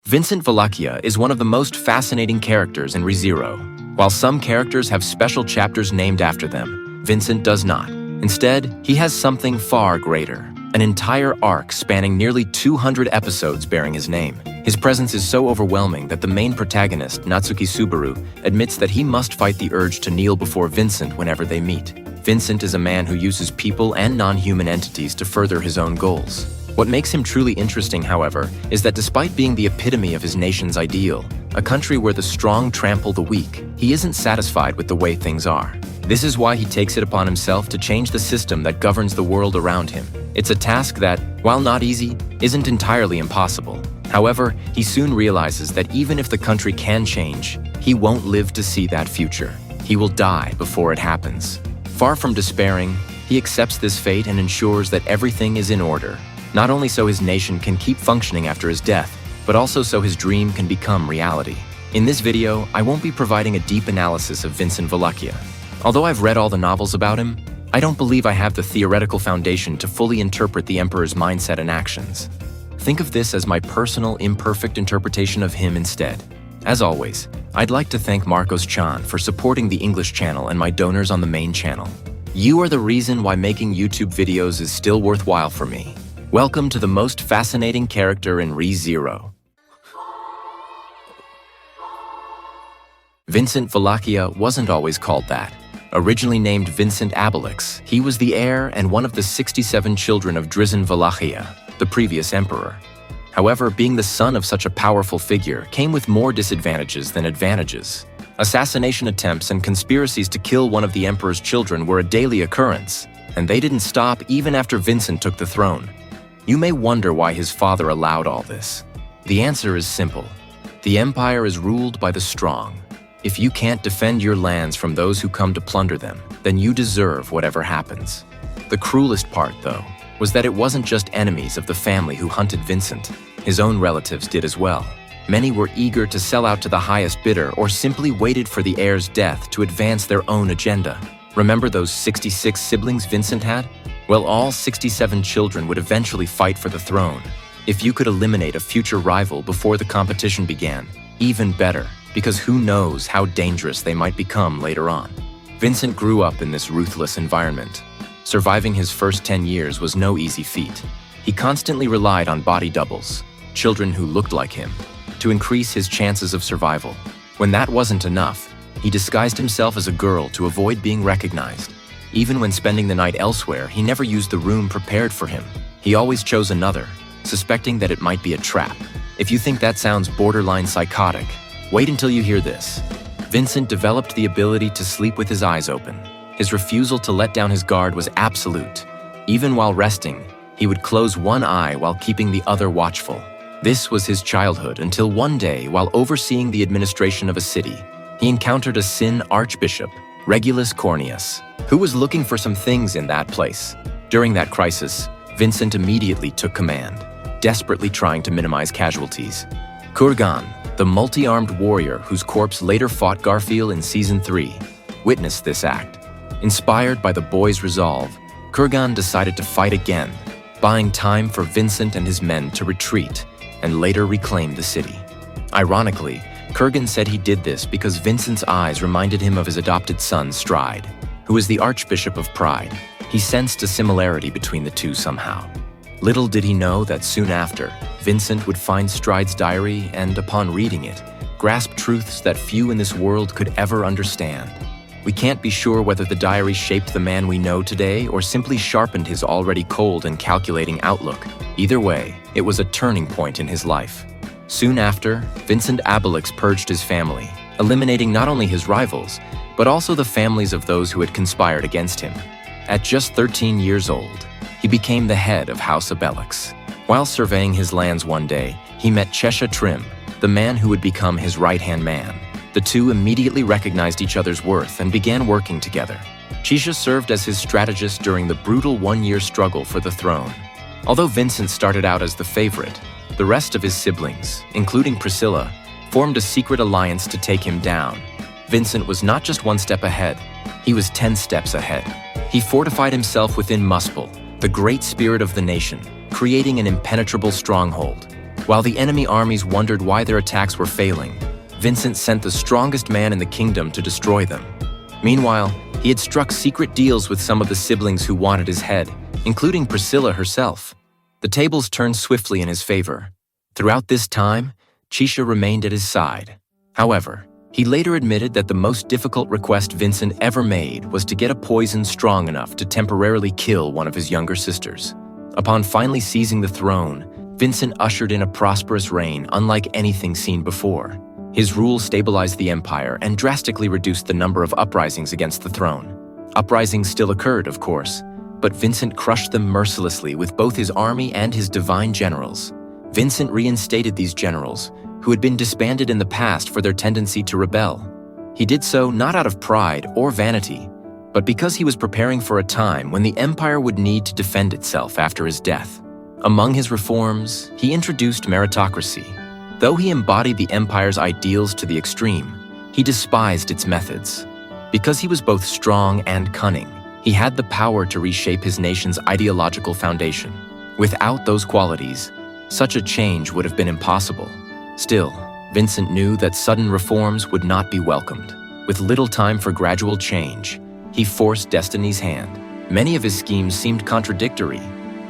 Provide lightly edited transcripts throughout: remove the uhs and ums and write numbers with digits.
Vincent Vollachia is one of the most fascinating characters in ReZero. While some characters have special chapters named after them, Vincent does not. Instead, he has something far greater, an entire arc spanning nearly 200 episodes bearing his name. His presence is so overwhelming that the main protagonist, Natsuki Subaru, admits that he must fight the urge to kneel before Vincent whenever they meet. Vincent is a man who uses people and non-human entities to further his own goals. What makes him truly interesting, however, is that despite being the epitome of his nation's ideal, a country where the strong trample the weak, he isn't satisfied with the way things are. This is why he takes it upon himself to change the system that governs the world around him. It's a task that, while not easy, isn't entirely impossible. However, he soon realizes that even if the country can change, he won't live to see that future. He will die before it happens. Far from despairing, he accepts this fate and ensures that everything is in order. Not only so his nation can keep functioning after his death, but also so his dream can become reality. In this video, I won't be providing a deep analysis of Vincent Vollachia. Although I've read all the novels about him, I don't believe I have the theoretical foundation to fully interpret the Emperor's mindset and actions. Think of this as my personal, imperfect interpretation of him instead. As always, I'd like to thank Marcos Chan for supporting the English channel and my donors on the main channel. You are the reason why making YouTube videos is still worthwhile for me. Welcome to the most fascinating character in ReZero. Vincent Vollachia wasn't always called that. Originally named Vincent Abelix, he was the heir and one of the 67 children of Drizzt Vollachia, the previous emperor. However, being the son of such a powerful figure came with more disadvantages than advantages. Assassination attempts and conspiracies to kill one of the emperor's children were a daily occurrence, and they didn't stop even after Vincent took the throne. You may wonder why his father allowed all this. The answer is simple. The empire is ruled by the strong. If you can't defend your lands from those who come to plunder them, then you deserve whatever happens. The cruelest part, though, was that it wasn't just enemies of the family who hunted Vincent. His own relatives did as well. Many were eager to sell out to the highest bidder or simply waited for the heir's death to advance their own agenda. Remember those 66 siblings Vincent had? Well, all 67 children would eventually fight for the throne. If you could eliminate a future rival before the competition began, even better, because who knows how dangerous they might become later on. Vincent grew up in this ruthless environment. Surviving his first 10 years was no easy feat. He constantly relied on body doubles, children who looked like him, to increase his chances of survival. When that wasn't enough, he disguised himself as a girl to avoid being recognized. Even when spending the night elsewhere, he never used the room prepared for him. He always chose another, suspecting that it might be a trap. If you think that sounds borderline psychotic, wait until you hear this. Vincent developed the ability to sleep with his eyes open. His refusal to let down his guard was absolute. Even while resting, he would close one eye while keeping the other watchful. This was his childhood until one day, while overseeing the administration of a city, he encountered a Sin archbishop, Regulus Corneus, who was looking for some things in that place. During that crisis, Vincent immediately took command, desperately trying to minimize casualties. Kurgan, the multi-armed warrior whose corpse later fought Garfield in Season 3, witnessed this act. Inspired by the boy's resolve, Kurgan decided to fight again, buying time for Vincent and his men to retreat and later reclaim the city. Ironically, Kurgan said he did this because Vincent's eyes reminded him of his adopted son, Stride, who was the Archbishop of Pride. He sensed a similarity between the two somehow. Little did he know that soon after, Vincent would find Stride's diary and, upon reading it, grasp truths that few in this world could ever understand. We can't be sure whether the diary shaped the man we know today or simply sharpened his already cold and calculating outlook. Either way, it was a turning point in his life. Soon after, Vincent Abelix purged his family, eliminating not only his rivals, but also the families of those who had conspired against him. At just 13 years old, he became the head of House Abelix. While surveying his lands one day, he met Chisha Trim, the man who would become his right-hand man. The two immediately recognized each other's worth and began working together. Chisha served as his strategist during the brutal one-year struggle for the throne. Although Vincent started out as the favorite, the rest of his siblings, including Priscilla, formed a secret alliance to take him down. Vincent was not just one step ahead, he was 10 steps ahead. He fortified himself within Muspel, the great spirit of the nation, creating an impenetrable stronghold. While the enemy armies wondered why their attacks were failing, Vincent sent the strongest man in the kingdom to destroy them. Meanwhile, he had struck secret deals with some of the siblings who wanted his head, including Priscilla herself. The tables turned swiftly in his favor. Throughout this time, Chisha remained at his side. However, he later admitted that the most difficult request Vincent ever made was to get a poison strong enough to temporarily kill one of his younger sisters. Upon finally seizing the throne, Vincent ushered in a prosperous reign unlike anything seen before. His rule stabilized the empire and drastically reduced the number of uprisings against the throne. Uprisings still occurred, of course, but Vincent crushed them mercilessly with both his army and his divine generals. Vincent reinstated these generals, who had been disbanded in the past for their tendency to rebel. He did so not out of pride or vanity, but because he was preparing for a time when the empire would need to defend itself after his death. Among his reforms, he introduced meritocracy. Though he embodied the empire's ideals to the extreme, he despised its methods. Because he was both strong and cunning, he had the power to reshape his nation's ideological foundation. Without those qualities, such a change would have been impossible. Still, Vincent knew that sudden reforms would not be welcomed. With little time for gradual change, he forced destiny's hand. Many of his schemes seemed contradictory.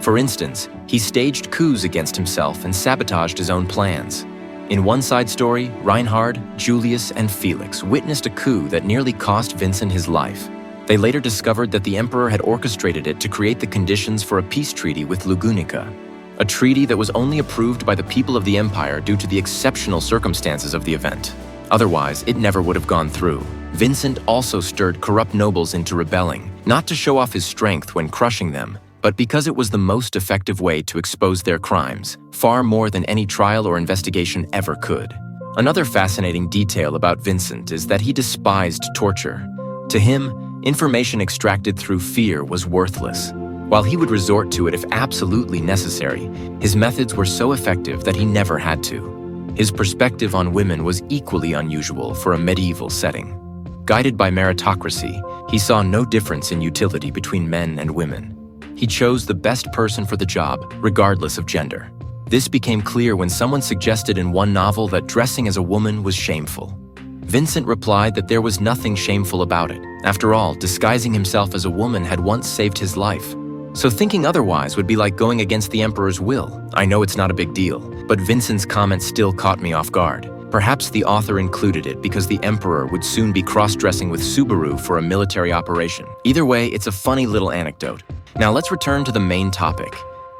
For instance, he staged coups against himself and sabotaged his own plans. In one side story, Reinhard, Julius, and Felix witnessed a coup that nearly cost Vincent his life. They later discovered that the emperor had orchestrated it to create the conditions for a peace treaty with Lugunica, a treaty that was only approved by the people of the empire due to the exceptional circumstances of the event. Otherwise, it never would have gone through. Vincent also stirred corrupt nobles into rebelling, not to show off his strength when crushing them, but because it was the most effective way to expose their crimes, far more than any trial or investigation ever could. Another fascinating detail about Vincent is that he despised torture. To him, information extracted through fear was worthless. While he would resort to it if absolutely necessary, his methods were so effective that he never had to. His perspective on women was equally unusual for a medieval setting. Guided by meritocracy, he saw no difference in utility between men and women. He chose the best person for the job, regardless of gender. This became clear when someone suggested in one novel that dressing as a woman was shameful. Vincent replied that there was nothing shameful about it. After all, disguising himself as a woman had once saved his life. So thinking otherwise would be like going against the emperor's will. I know it's not a big deal, but Vincent's comment still caught me off guard. Perhaps the author included it because the emperor would soon be cross-dressing with Subaru for a military operation. Either way, it's a funny little anecdote. Now let's return to the main topic.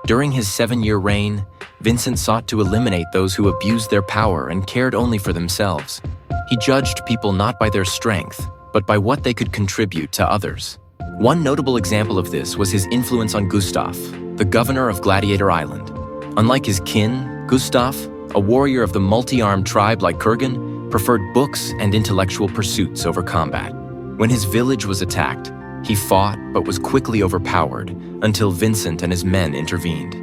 During his 7-year reign, Vincent sought to eliminate those who abused their power and cared only for themselves. He judged people not by their strength, but by what they could contribute to others. One notable example of this was his influence on Gustav, the governor of Gladiator Island. Unlike his kin, Gustav, a warrior of the multi-armed tribe like Kurgan, preferred books and intellectual pursuits over combat. When his village was attacked, he fought but was quickly overpowered until Vincent and his men intervened.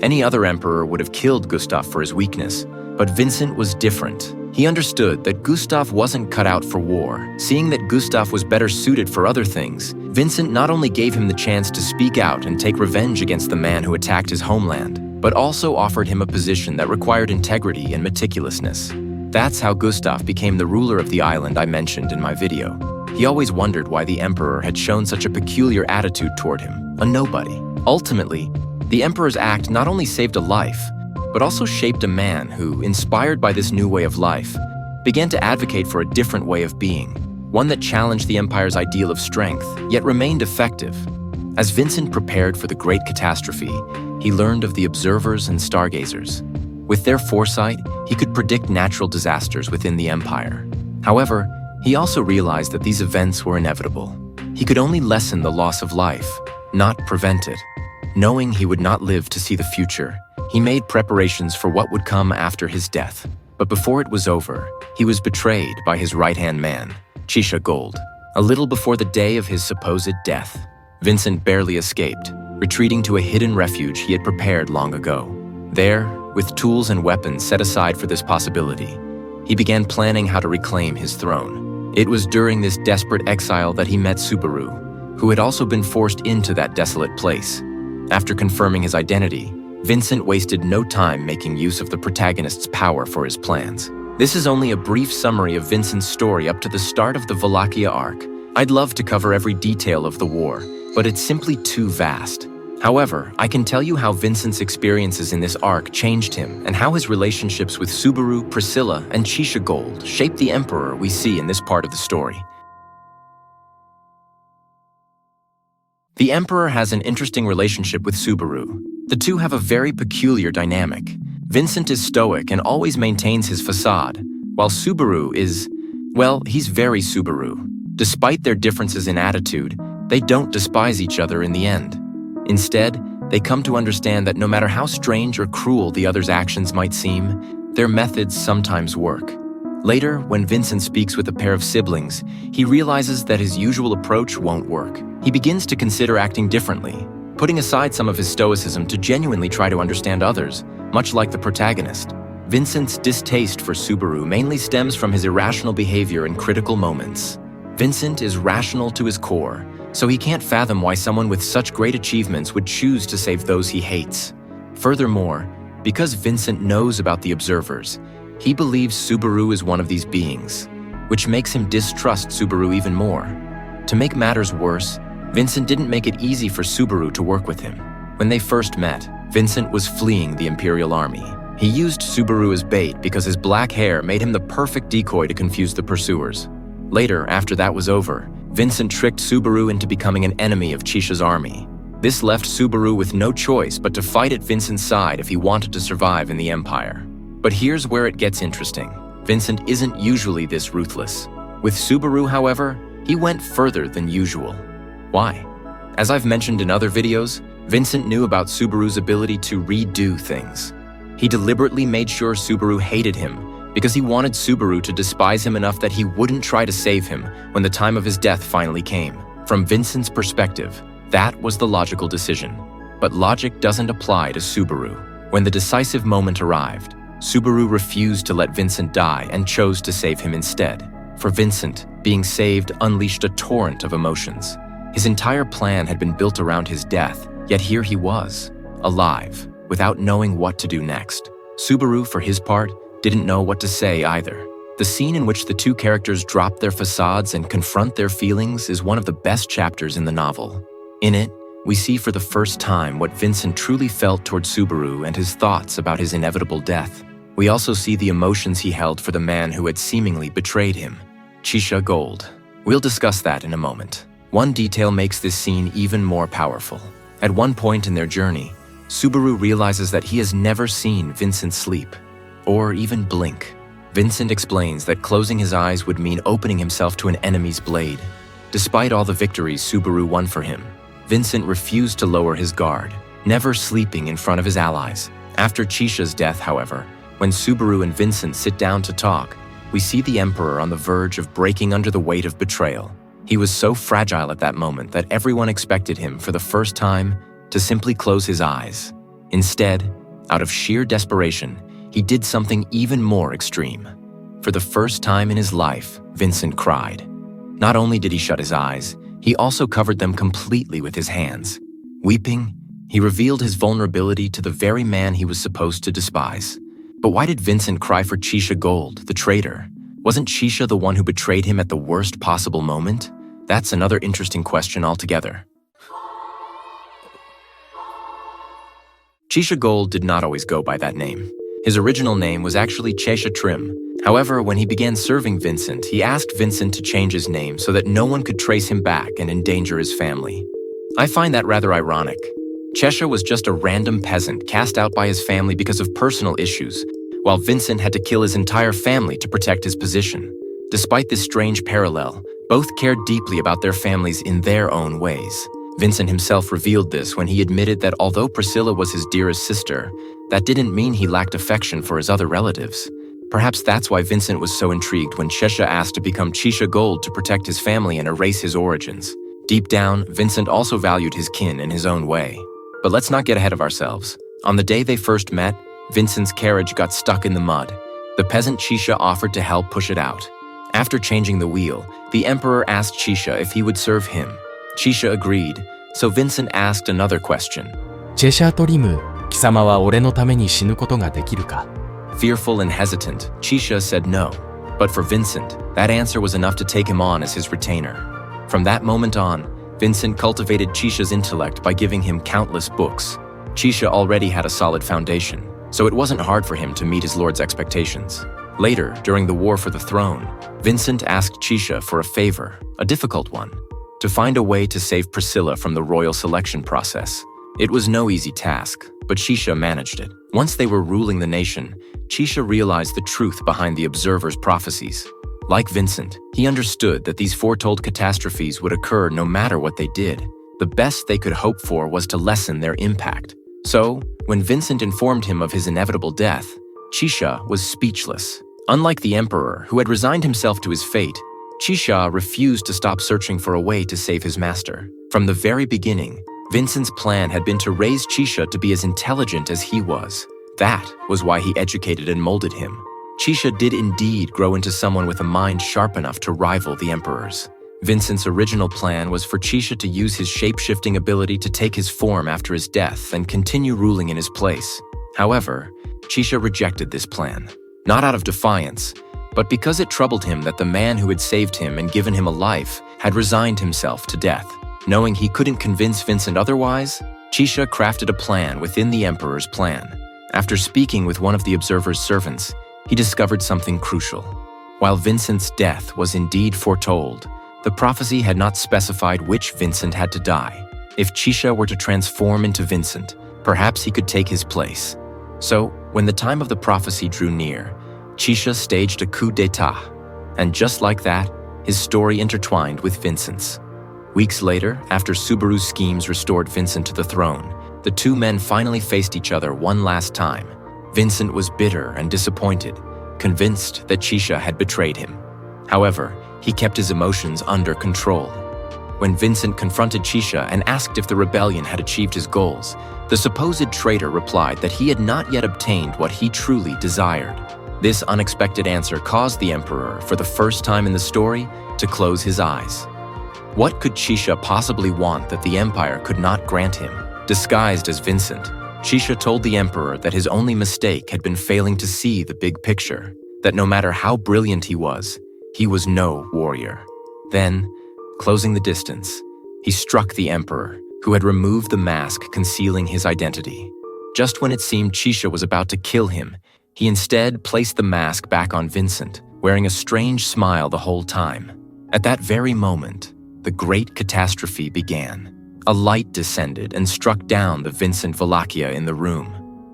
Any other emperor would have killed Gustav for his weakness, but Vincent was different. He understood that Gustav wasn't cut out for war. Seeing that Gustav was better suited for other things, Vincent not only gave him the chance to speak out and take revenge against the man who attacked his homeland, but also offered him a position that required integrity and meticulousness. That's how Gustav became the ruler of the island I mentioned in my video. He always wondered why the emperor had shown such a peculiar attitude toward him, a nobody. Ultimately, the emperor's act not only saved a life, but also shaped a man who, inspired by this new way of life, began to advocate for a different way of being, one that challenged the empire's ideal of strength, yet remained effective. As Vincent prepared for the great catastrophe, he learned of the observers and stargazers. With their foresight, he could predict natural disasters within the empire. However, he also realized that these events were inevitable. He could only lessen the loss of life, not prevent it. Knowing he would not live to see the future, he made preparations for what would come after his death. But before it was over, he was betrayed by his right-hand man, Chisha Gold. A little before the day of his supposed death, Vincent barely escaped, retreating to a hidden refuge he had prepared long ago. There, with tools and weapons set aside for this possibility, he began planning how to reclaim his throne. It was during this desperate exile that he met Subaru, who had also been forced into that desolate place. After confirming his identity, Vincent wasted no time making use of the protagonist's power for his plans. This is only a brief summary of Vincent's story up to the start of the Vollachia arc. I'd love to cover every detail of the war, but it's simply too vast. However, I can tell you how Vincent's experiences in this arc changed him and how his relationships with Subaru, Priscilla, and Chisha Gold shaped the Emperor we see in this part of the story. The Emperor has an interesting relationship with Subaru. The two have a very peculiar dynamic. Vincent is stoic and always maintains his facade, while Subaru is, well, he's very Subaru. Despite their differences in attitude, they don't despise each other in the end. Instead, they come to understand that no matter how strange or cruel the other's actions might seem, their methods sometimes work. Later, when Vincent speaks with a pair of siblings, he realizes that his usual approach won't work. He begins to consider acting differently, putting aside some of his stoicism to genuinely try to understand others, much like the protagonist. Vincent's distaste for Subaru mainly stems from his irrational behavior in critical moments. Vincent is rational to his core, so he can't fathom why someone with such great achievements would choose to save those he hates. Furthermore, because Vincent knows about the observers, he believes Subaru is one of these beings, which makes him distrust Subaru even more. To make matters worse, Vincent didn't make it easy for Subaru to work with him. When they first met, Vincent was fleeing the Imperial Army. He used Subaru as bait because his black hair made him the perfect decoy to confuse the pursuers. Later, after that was over, Vincent tricked Subaru into becoming an enemy of Chisha's army. This left Subaru with no choice but to fight at Vincent's side if he wanted to survive in the Empire. But here's where it gets interesting. Vincent isn't usually this ruthless. With Subaru, however, he went further than usual. Why? As I've mentioned in other videos, Vincent knew about Subaru's ability to redo things. He deliberately made sure Subaru hated him because he wanted Subaru to despise him enough that he wouldn't try to save him when the time of his death finally came. From Vincent's perspective, that was the logical decision. But logic doesn't apply to Subaru. When the decisive moment arrived, Subaru refused to let Vincent die and chose to save him instead. For Vincent, being saved unleashed a torrent of emotions. His entire plan had been built around his death, yet here he was, alive, without knowing what to do next. Subaru, for his part, didn't know what to say either. The scene in which the two characters drop their facades and confront their feelings is one of the best chapters in the novel. In it, we see for the first time what Vincent truly felt toward Subaru and his thoughts about his inevitable death. We also see the emotions he held for the man who had seemingly betrayed him, Chisha Gold. We'll discuss that in a moment. One detail makes this scene even more powerful. At one point in their journey, Subaru realizes that he has never seen Vincent sleep, or even blink. Vincent explains that closing his eyes would mean opening himself to an enemy's blade. Despite all the victories Subaru won for him, Vincent refused to lower his guard, never sleeping in front of his allies. After Chisha's death, however, when Subaru and Vincent sit down to talk, we see the Emperor on the verge of breaking under the weight of betrayal. He was so fragile at that moment that everyone expected him, for the first time, to simply close his eyes. Instead, out of sheer desperation, he did something even more extreme. For the first time in his life, Vincent cried. Not only did he shut his eyes, he also covered them completely with his hands. Weeping, he revealed his vulnerability to the very man he was supposed to despise. But why did Vincent cry for Chisha Gold, the traitor? Wasn't Chisha the one who betrayed him at the worst possible moment? That's another interesting question altogether. Chisha Gold did not always go by that name. His original name was actually Chisha Trim. However, when he began serving Vincent, he asked Vincent to change his name so that no one could trace him back and endanger his family. I find that rather ironic. Chisha was just a random peasant cast out by his family because of personal issues, while Vincent had to kill his entire family to protect his position. Despite this strange parallel, both cared deeply about their families in their own ways. Vincent himself revealed this when he admitted that although Priscilla was his dearest sister, that didn't mean he lacked affection for his other relatives. Perhaps that's why Vincent was so intrigued when Chisha asked to become Chisha Gold to protect his family and erase his origins. Deep down, Vincent also valued his kin in his own way. But let's not get ahead of ourselves. On the day they first met, Vincent's carriage got stuck in the mud. The peasant Chisha offered to help push it out. After changing the wheel, the Emperor asked Chisha if he would serve him. Chisha agreed, so Vincent asked another question. 제샤トリム貴様は俺のために死ぬことができるか。 Fearful and hesitant, Chisha said no. But for Vincent, that answer was enough to take him on as his retainer. From that moment on, Vincent cultivated Chisha's intellect by giving him countless books. Chisha already had a solid foundation, so it wasn't hard for him to meet his lord's expectations. Later, during the war for the throne, Vincent asked Chisha for a favor, a difficult one, to find a way to save Priscilla from the royal selection process. It was no easy task, but Chisha managed it. Once they were ruling the nation, Chisha realized the truth behind the observer's prophecies. Like Vincent, he understood that these foretold catastrophes would occur no matter what they did. The best they could hope for was to lessen their impact. So, when Vincent informed him of his inevitable death, Chisha was speechless. Unlike the emperor, who had resigned himself to his fate, Chisha refused to stop searching for a way to save his master. From the very beginning, Vincent's plan had been to raise Chisha to be as intelligent as he was. That was why he educated and molded him. Chisha did indeed grow into someone with a mind sharp enough to rival the emperor's. Vincent's original plan was for Chisha to use his shape-shifting ability to take his form after his death and continue ruling in his place. However, Chisha rejected this plan. Not out of defiance, but because it troubled him that the man who had saved him and given him a life had resigned himself to death. Knowing he couldn't convince Vincent otherwise, Chisha crafted a plan within the emperor's plan. After speaking with one of the observer's servants, he discovered something crucial. While Vincent's death was indeed foretold, the prophecy had not specified which Vincent had to die. If Chisha were to transform into Vincent, perhaps he could take his place. So, when the time of the prophecy drew near, Chisha staged a coup d'etat, and just like that, his story intertwined with Vincent's. Weeks later, after Subaru's schemes restored Vincent to the throne, the two men finally faced each other one last time. Vincent was bitter and disappointed, convinced that Chisha had betrayed him. However, he kept his emotions under control. When Vincent confronted Chisha and asked if the rebellion had achieved his goals, the supposed traitor replied that he had not yet obtained what he truly desired. This unexpected answer caused the emperor, for the first time in the story, to close his eyes. What could Chisha possibly want that the empire could not grant him? Disguised as Vincent, Chisha told the emperor that his only mistake had been failing to see the big picture, that no matter how brilliant he was no warrior. Then, closing the distance, he struck the emperor, who had removed the mask concealing his identity. Just when it seemed Chisha was about to kill him, he instead placed the mask back on Vincent, wearing a strange smile the whole time. At that very moment, the great catastrophe began. A light descended and struck down the Vincent Vollachia in the room.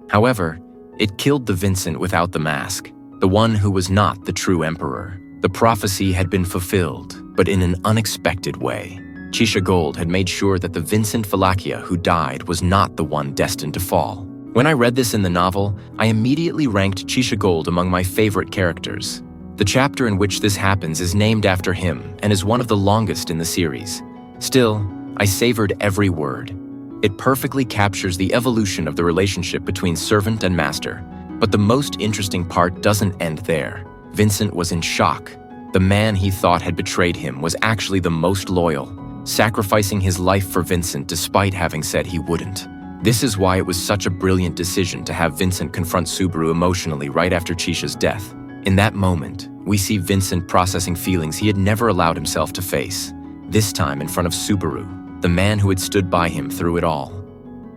However, it killed the Vincent without the mask, the one who was not the true emperor. The prophecy had been fulfilled, but in an unexpected way. Chisha Gold had made sure that the Vincent Vollachia who died was not the one destined to fall. When I read this in the novel, I immediately ranked Chisha Gold among my favorite characters. The chapter in which this happens is named after him and is one of the longest in the series. Still, I savored every word. It perfectly captures the evolution of the relationship between servant and master. But the most interesting part doesn't end there. Vincent was in shock. The man he thought had betrayed him was actually the most loyal, sacrificing his life for Vincent despite having said he wouldn't. This is why it was such a brilliant decision to have Vincent confront Subaru emotionally right after Chisha's death. In that moment, we see Vincent processing feelings he had never allowed himself to face, this time in front of Subaru, the man who had stood by him through it all.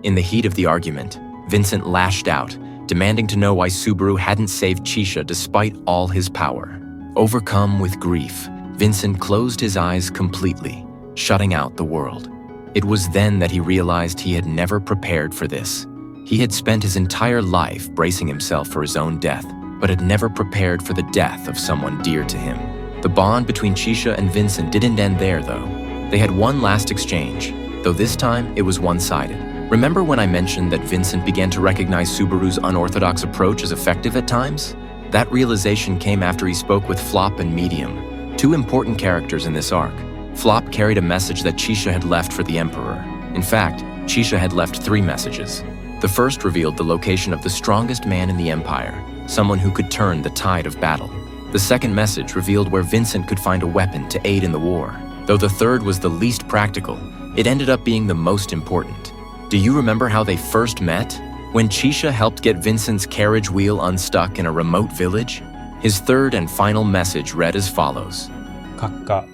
In the heat of the argument, Vincent lashed out, demanding to know why Subaru hadn't saved Chisha despite all his power. Overcome with grief, Vincent closed his eyes completely, shutting out the world. It was then that he realized he had never prepared for this. He had spent his entire life bracing himself for his own death, but had never prepared for the death of someone dear to him. The bond between Chisha and Vincent didn't end there, though. They had one last exchange, though this time it was one-sided. Remember when I mentioned that Vincent began to recognize Subaru's unorthodox approach as effective at times? That realization came after he spoke with Flop and Medium, two important characters in this arc. Flop carried a message that Chisha had left for the Emperor. In fact, Chisha had left 3 messages. The first revealed the location of the strongest man in the Empire, someone who could turn the tide of battle. The second message revealed where Vincent could find a weapon to aid in the war. Though the third was the least practical, it ended up being the most important. Do you remember how they first met? When Chisha helped get Vincent's carriage wheel unstuck in a remote village, his third and final message read as follows. 閣下、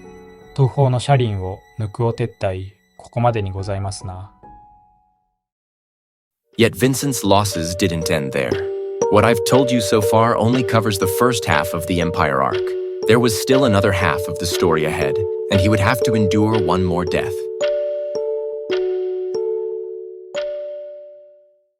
東方の車輪を抜くお撤退、ここまでにございますな。Yet Vincent's losses didn't end there. What I've told you so far only covers the first half of the Empire arc. There was still another half of the story ahead, and he would have to endure one more death.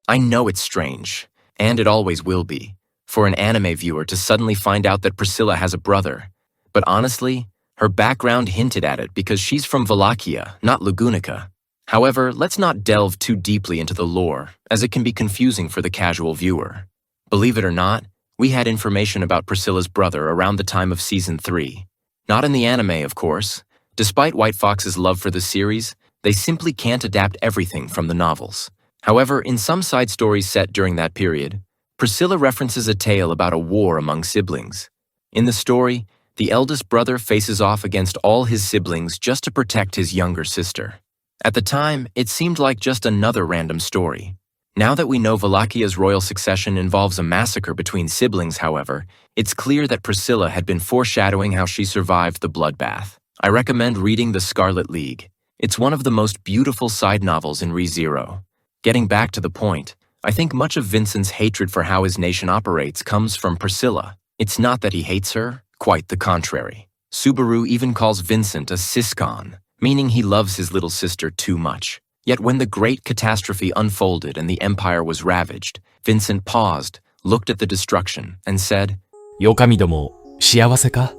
I know it's strange, and it always will be, for an anime viewer to suddenly find out that Priscilla has a brother. But honestly, her background hinted at it because she's from Vollachia, not Lugunica. However, let's not delve too deeply into the lore, as it can be confusing for the casual viewer. Believe it or not, we had information about Priscilla's brother around the time of Season 3. Not in the anime, of course. Despite White Fox's love for the series, they simply can't adapt everything from the novels. However, in some side stories set during that period, Priscilla references a tale about a war among siblings. In the story, the eldest brother faces off against all his siblings just to protect his younger sister. At the time, it seemed like just another random story. Now that we know Vollachia's royal succession involves a massacre between siblings, however, it's clear that Priscilla had been foreshadowing how she survived the bloodbath. I recommend reading The Scarlet League. It's one of the most beautiful side novels in Re:Zero. Getting back to the point, I think much of Vincent's hatred for how his nation operates comes from Priscilla. It's not that he hates her, quite the contrary. Subaru even calls Vincent a siscon, meaning he loves his little sister too much. Yet when the great catastrophe unfolded and the empire was ravaged, Vincent paused, looked at the destruction, and said, よ神ども、幸せか？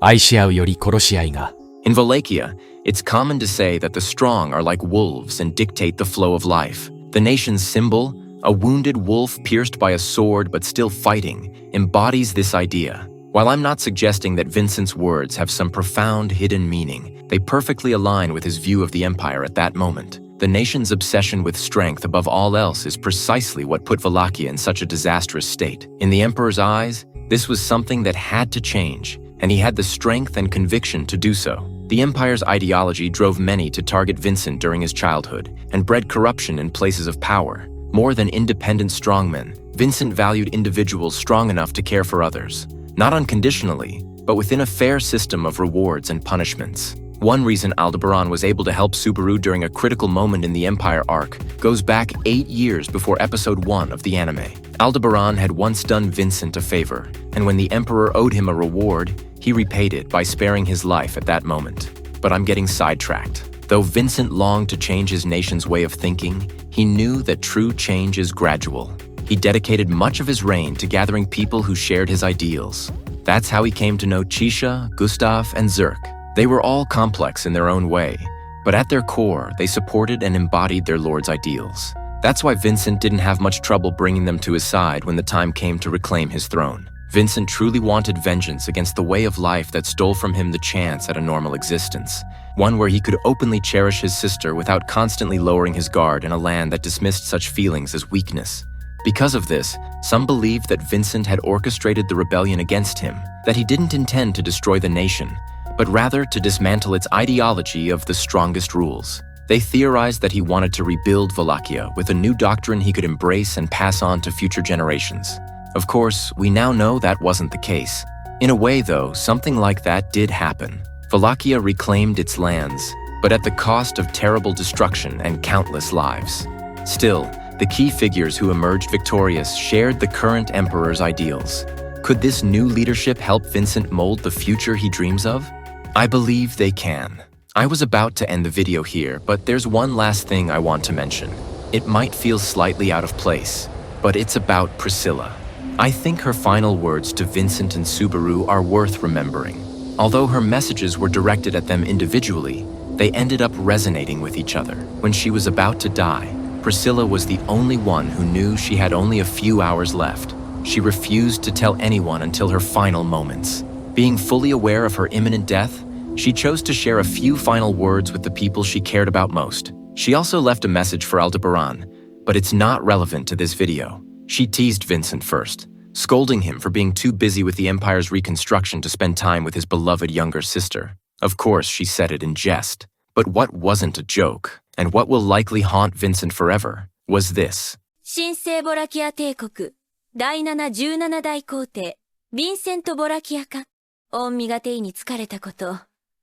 愛し合うより殺し合いが。 In Wallachia, it's common to say that the strong are like wolves and dictate the flow of life. The nation's symbol, a wounded wolf pierced by a sword but still fighting, embodies this idea. While I'm not suggesting that Vincent's words have some profound hidden meaning, they perfectly align with his view of the empire at that moment. The nation's obsession with strength above all else is precisely what put Vollachia in such a disastrous state. In the emperor's eyes, this was something that had to change, and he had the strength and conviction to do so. The empire's ideology drove many to target Vincent during his childhood and bred corruption in places of power. More than independent strongmen, Vincent valued individuals strong enough to care for others, not unconditionally, but within a fair system of rewards and punishments. One reason Aldebaran was able to help Subaru during a critical moment in the Empire arc goes back 8 years before episode 1 of the anime. Aldebaran had once done Vincent a favor, and when the Emperor owed him a reward, he repaid it by sparing his life at that moment. But I'm getting sidetracked. Though Vincent longed to change his nation's way of thinking, he knew that true change is gradual. He dedicated much of his reign to gathering people who shared his ideals. That's how he came to know Chisha, Gustav, and Zerk. They were all complex in their own way, but at their core, they supported and embodied their lord's ideals. That's why Vincent didn't have much trouble bringing them to his side when the time came to reclaim his throne. Vincent truly wanted vengeance against the way of life that stole from him the chance at a normal existence, one where he could openly cherish his sister without constantly lowering his guard in a land that dismissed such feelings as weakness. Because of this, some believed that Vincent had orchestrated the rebellion against him, that he didn't intend to destroy the nation, but rather to dismantle its ideology of the strongest rules. They theorized that he wanted to rebuild Vollachia with a new doctrine he could embrace and pass on to future generations. Of course, we now know that wasn't the case. In a way, though, something like that did happen. Vollachia reclaimed its lands, but at the cost of terrible destruction and countless lives. Still, the key figures who emerged victorious shared the current emperor's ideals. Could this new leadership help Vincent mold the future he dreams of? I believe they can. I was about to end the video here, but there's one last thing I want to mention. It might feel slightly out of place, but it's about Priscilla. I think her final words to Vincent and Subaru are worth remembering. Although her messages were directed at them individually, they ended up resonating with each other. When she was about to die, Priscilla was the only one who knew she had only a few hours left. She refused to tell anyone until her final moments. Being fully aware of her imminent death, she chose to share a few final words with the people she cared about most. She also left a message for Aldebaran, but it's not relevant to this video. She teased Vincent first, scolding him for being too busy with the Empire's reconstruction to spend time with his beloved younger sister. Of course, she said it in jest. But what wasn't a joke, and what will likely haunt Vincent forever, was this. 神聖ボラキア帝国第717代皇帝ヴィンセント・ボラキアか。御身が手に疲れたこと、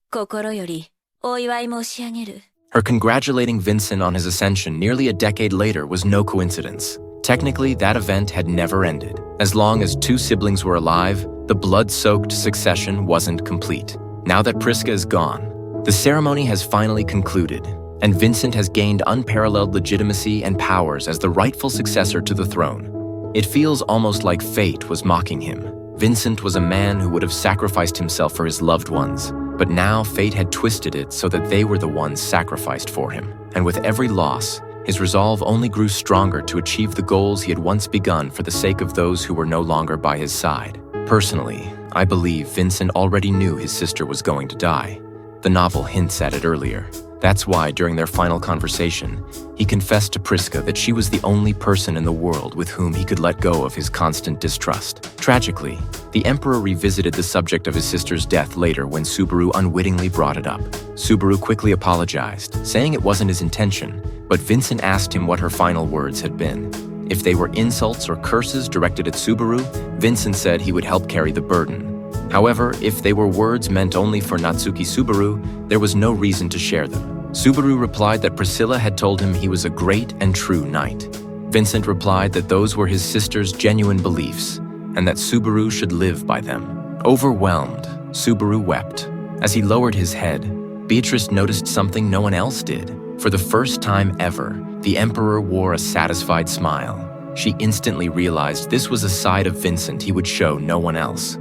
心よりお祝い申し上げる。Her congratulating Vincent on his ascension nearly a decade later was no coincidence. Technically, that event had never ended. As long as two siblings were alive, the blood-soaked succession wasn't complete. Now that Prisca is gone, the ceremony has finally concluded, and Vincent has gained unparalleled legitimacy and powers as the rightful successor to the throne. It feels almost like fate was mocking him. Vincent was a man who would have sacrificed himself for his loved ones, but now fate had twisted it so that they were the ones sacrificed for him. And with every loss, his resolve only grew stronger to achieve the goals he had once begun for the sake of those who were no longer by his side. Personally, I believe Vincent already knew his sister was going to die. The novel hints at it earlier. That's why, during their final conversation, he confessed to Prisca that she was the only person in the world with whom he could let go of his constant distrust. Tragically, the Emperor revisited the subject of his sister's death later when Subaru unwittingly brought it up. Subaru quickly apologized, saying it wasn't his intention, but Vincent asked him what her final words had been. If they were insults or curses directed at Subaru, Vincent said he would help carry the burden. However, if they were words meant only for Natsuki Subaru, there was no reason to share them. Subaru replied that Priscilla had told him he was a great and true knight. Vincent replied that those were his sister's genuine beliefs, and that Subaru should live by them. Overwhelmed, Subaru wept. As he lowered his head, Beatrice noticed something no one else did. For the first time ever, the Emperor wore a satisfied smile. She instantly realized this was a side of Vincent he would show no one else.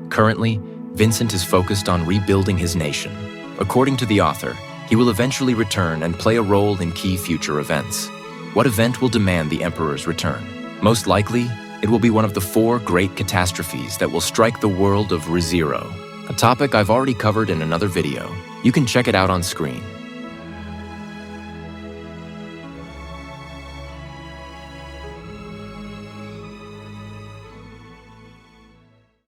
Currently, Vincent is focused on rebuilding his nation. According to the author, he will eventually return and play a role in key future events. What event will demand the Emperor's return? Most likely, it will be one of the 4 great catastrophes that will strike the world of ReZero, a topic I've already covered in another video. You can check it out on screen.